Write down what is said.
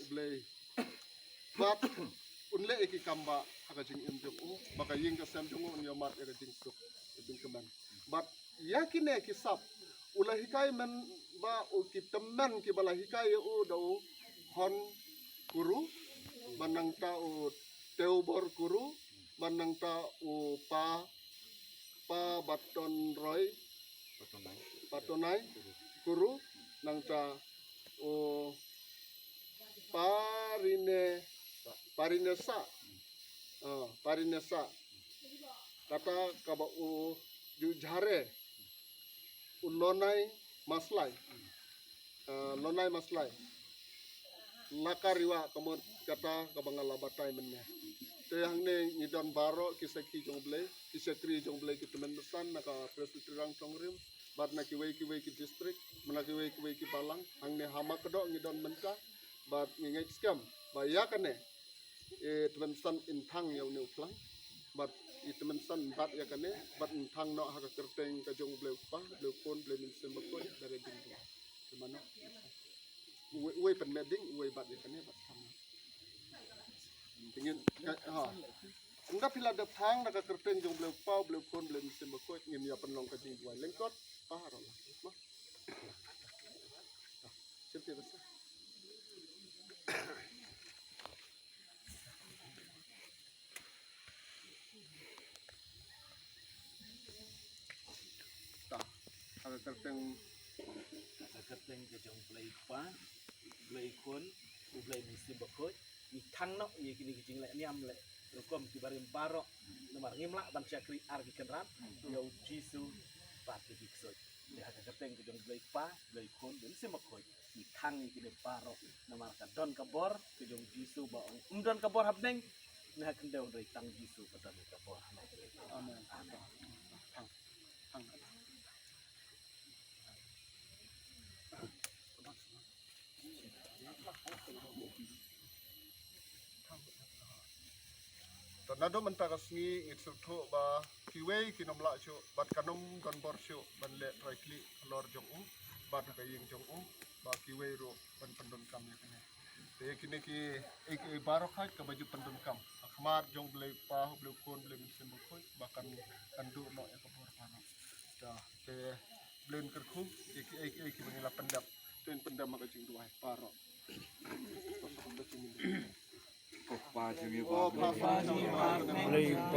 blay bat unle iki kamba haka jing injung baka ying ka sam jung on yomat ya jing suk jing keman bat yakine ki sap ulah hikai men ba u ki teman ki bala hikai u do hon kuru manang ta u teubor kuru manang ta u pa baton roy patonai kuru nang ta o parinesa kata kaba u jujare ulonai maslai lakariwa kamot kata kabangala batai mennya te hang ne ngidon baro kisaki jongle kisakri jongle kitemen besan naka presbyterian tongrim bat na kiwei ki district mana kiwei ki balang hang ne hama kedok ngidon menka bat ngengek skam baya kane temen san intang yau ne uplang bat temen san bat ya kane bat intang no haka kerteng ka jongle pa le kon ble min sem ko dari dindu kemana uwe pen meding uwe bat ya kane bat tham ingin enggak pila de phang na ka kerteng jongle pa ble kon ble min sem ko ngin ya penlong ka jing duai lengkot paharo lah mah sente basa haka kerteng ke jong play pa play kon play misi bakoi ni thang no ye kini kijing le niam le rokom ki barim baro nomor ngimla ban syakri argi kenran yo jisu pat ki so ya haka kerteng ke jong play pa play kon dan misi bakoi ni thang ni kini baro nomor ka don kabor ke jong jisu ba don kabor habneng nah kendau dari tang jisu ka don kabor amen Tornado mentara sngi it sultho ba kiwei kinomla chu bat kanom don bor chu ban le traikli lor jong bat ka ying jong ba kiwei ro ban pendon kam ya kene te kini ki ek baro khat ka baju pendon kam akhmat jong ble pa ble kon ble sim khoi bakan kandu no ya ka bor pano ta te blen kerku ek bangila pendap ten pendam ka jing duai paro Pa